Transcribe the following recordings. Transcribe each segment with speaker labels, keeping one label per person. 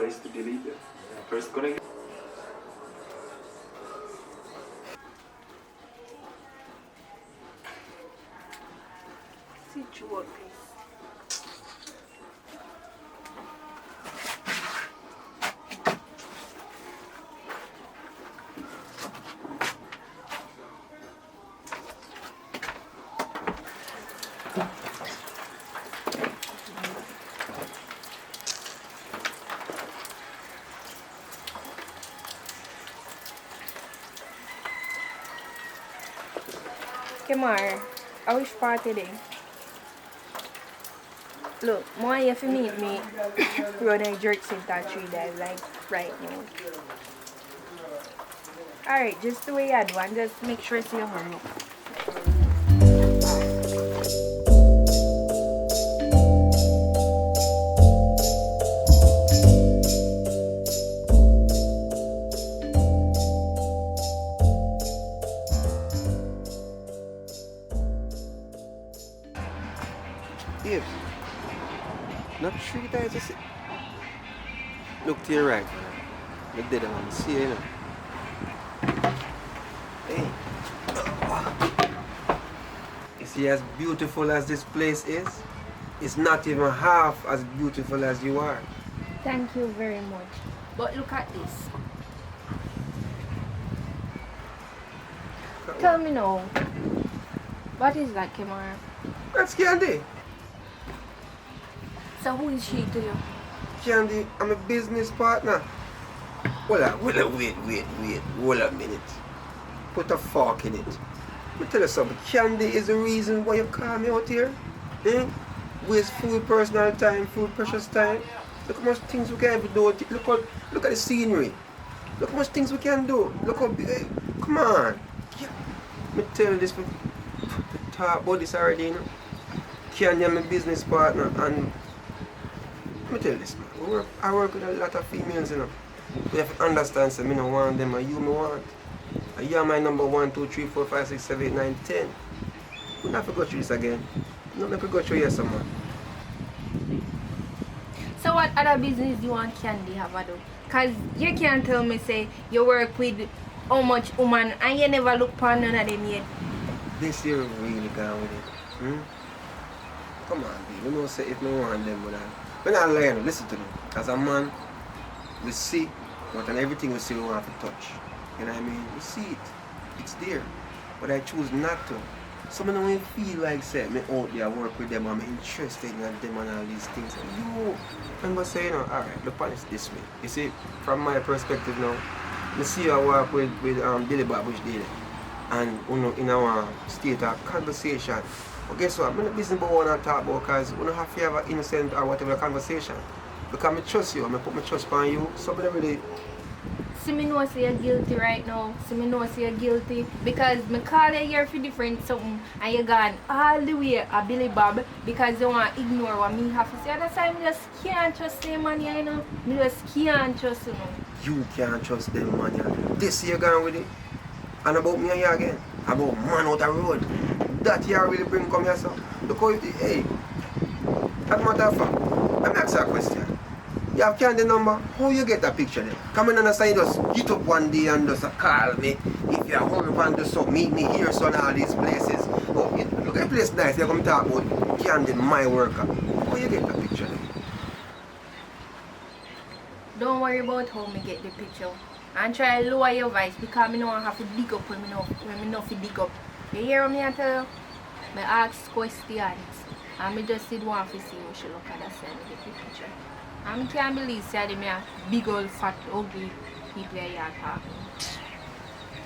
Speaker 1: place to delete them. First connect.
Speaker 2: Come on, I wish party day. Look, more you to meet me road I jerk center 3 days like right now. Alright, just the way I do and just make sure it's your hurry up.
Speaker 3: Babes, not 3 times a sit. Look to your right. You did it on see you know. Hey. You see, as beautiful as this place is, it's not even half as beautiful as you are.
Speaker 2: Thank you very much. But look at this. Tell me now, what is that, Kimara?
Speaker 3: That's Candy.
Speaker 2: So who is she to you?
Speaker 3: Candy, I'm a business partner. Wait, hold a minute. Put a fork in it. Let me tell you something. Candy is the reason why you call me out here. Eh? Waste full personal time, full precious time. Look how much things we can do. Look at the scenery. Look how much things we can do. Look how big. Hey, come on. Yeah. Let me tell you this. We talk about this already, you know. Candy, I'm a business partner, and let me tell you this, man. I work with a lot of females, you know. You have to understand, so I don't want them, and you me want. And you are my number 1, 2, 3, 4, 5, 6, 7, 8, 9, 10. We don't have to go through this again. No, have to go through here, someone.
Speaker 2: So what other business you want Candy have a do? Cause you can't tell me say you work with how much woman and you never look upon none of them yet.
Speaker 3: This year really gone with it. Hmm? Come on, babe. You know, say if no want them, but we're not lying. Listen to me. As a man, we see what and everything we see we want to touch. You know what I mean? We see it. It's there. But I choose not to. Some of them will feel like say me out there work with them, I'm interested in them and all these things. And you remember saying, alright, look at it this way. You see, from my perspective now, I see you work with Billy Bob which did it. And you know, in our state of conversation. But guess what? I'm not business about what I talk about because we don't have to have an innocent or whatever conversation. Because I trust you, I put my trust on you, so I really.
Speaker 2: See me know say you're guilty right now. See me know say you're guilty because me call you here for different something and you gone all the way a Billy Bob because you want to ignore what me have to say. That's why I just can't trust them man, you know. Me just can't trust you know.
Speaker 3: You can't trust them man. This year gone with it. And about me and you again. About man out the road. That you really bring come here, so. Look how, hey, as a matter of fact, let me ask you a question. You have Candy number, how you get that picture then? Come in and say just get up one day and just call me. If you hurry up and just so meet me here, so in all these places. Oh, look at the place nice, you come talk about Candy, my worker. How you get that picture then?
Speaker 2: Don't worry about how me get the picture. And try to lower your voice because I don't have to dig up when I know to dig up. You hear me I tell you? I ask questions and I just did want to see how she look at that side and get the picture. And I can't believe say me a big old fat ugly people here talking.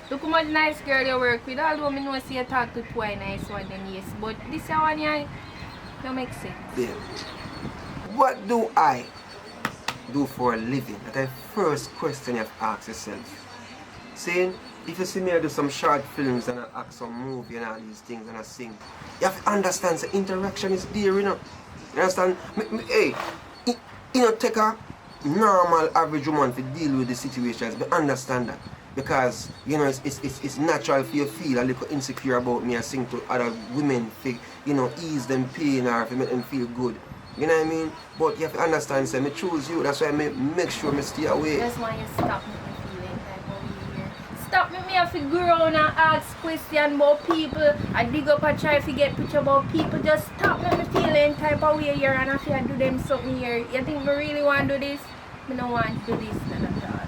Speaker 2: Look how much nice girl you work with, although I know see you talk to two nice one then yes. But this one here don't make sense.
Speaker 3: Babe, what do I do for a living? That's the first question you have to ask yourself. Saying, if you see me I do some short films and I act some movie and all these things and I sing, you have to understand the interaction is there, you know. You understand? Hey, you know, take a normal average woman to deal with the situations, but understand that. Because, you know, it's natural for you to feel a little insecure about me and sing to other women to, you know, ease them pain or to make them feel good. You know what I mean? But you have to understand, say, me choose you. That's why I make sure me stay away.
Speaker 2: That's why you stop me feeling type of way here. Stop me have to go around and ask questions about people. I dig up and try to get picture about people. Just stop me feeling type of way here and if you do them something here. You think me really want to do this? I don't want to do this none at all.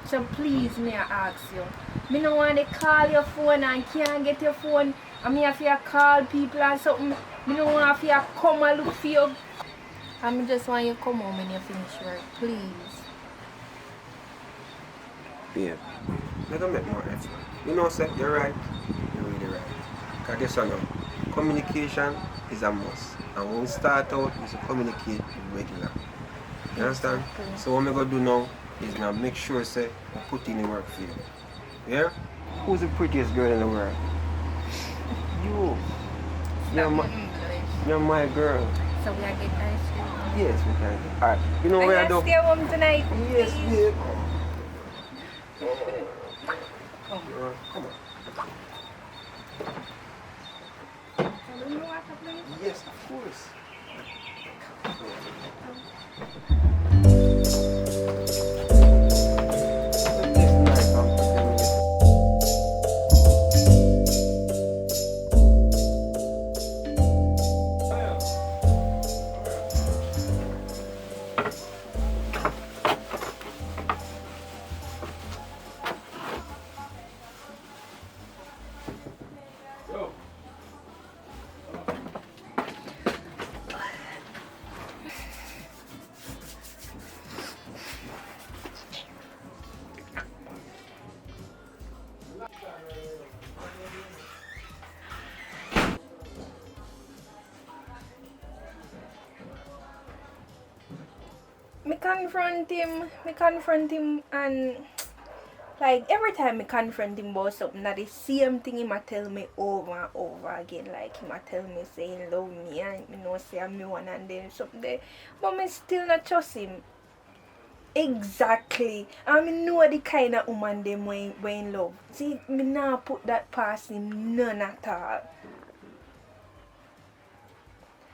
Speaker 2: So please me I ask you. I don't want to call your phone and can't get your phone. I mean if you call people and something. I don't want you to come and look for you. I just want you to come home when you finish work. Please.
Speaker 3: Babe, let them make more effort. You know, sir, you're right. You're really right. Because guess what now? Communication is a must. And when we start out, we should communicate regular. You understand?
Speaker 2: Exactly.
Speaker 3: So what I'm going to do now is now make sure, say, I put in the work for you. Yeah? Who's the prettiest girl in the world? You. You're my girl.
Speaker 2: So we are getting ice cream.
Speaker 3: Yes, we can. Alright. You know where I do?
Speaker 2: Stay home tonight.
Speaker 3: Yes,
Speaker 2: please.
Speaker 3: babe. Come on.
Speaker 2: Do you want to play?
Speaker 3: Yes, of course.
Speaker 2: Me confront him and like every time me confront him about something that the same thing he might tell me over and over again. Like he might tell me saying love me and me know say I'm the one and then something there. But me still not trust him. Exactly. I mean know the kind of woman them when in love. See me not put that past him none at all.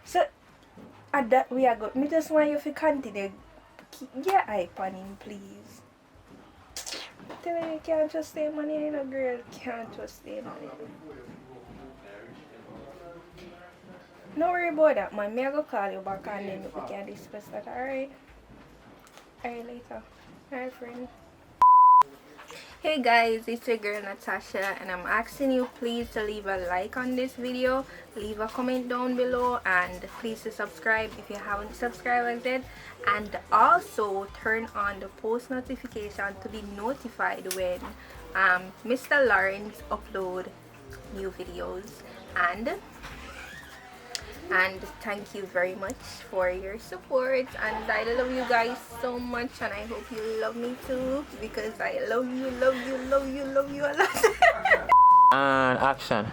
Speaker 2: So at that we are good. Me just want you to continue. Keep your eye on him, please. Tell him you can't trust him, man. You ain't a girl. Can't trust him. No worry about that, man. Me I go call you back and then we can discuss that, alright? Alright, later. Alright, friend. Hey guys, it's your girl Natasha and I'm asking you please to leave a like on this video, leave a comment down below and please to subscribe if you haven't subscribed yet, and also turn on the post notification to be notified when Mr. Lawrence upload new videos. And thank you very much for your support and I love you guys so much and I hope you love me too because I love you a lot.
Speaker 1: And action.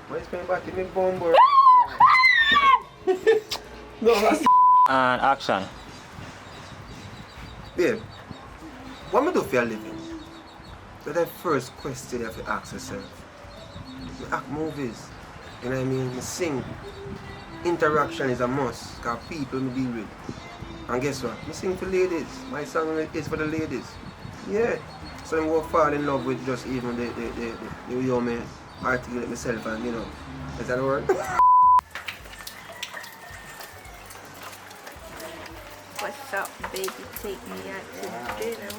Speaker 3: Why is my back in my bumper? No, that's
Speaker 1: And action.
Speaker 3: babe, what am I do for a living? So that first question you have to ask yourself. I act movies, you know what I mean? I sing. Interaction is a must, because people me deal with. And guess what? I sing for ladies. My song is for the ladies. Yeah. So I will fall in love with just even the way I articulate myself and you know. Is that a word?
Speaker 2: What's up, baby? Take me out to dinner.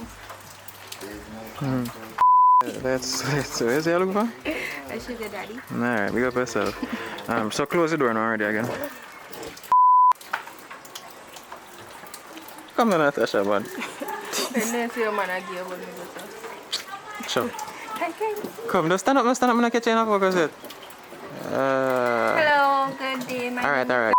Speaker 1: Let's where's the looking for?
Speaker 2: I sugar daddy.
Speaker 1: Alright, big up yourself. So close the door now already again. Come on, Natasha, man.
Speaker 2: And then see your man again when we go to.
Speaker 1: Sure.
Speaker 2: Okay.
Speaker 1: Come, just stand up, I'm gonna catch you in a focus it.
Speaker 2: Hello, good day, my
Speaker 1: Alright.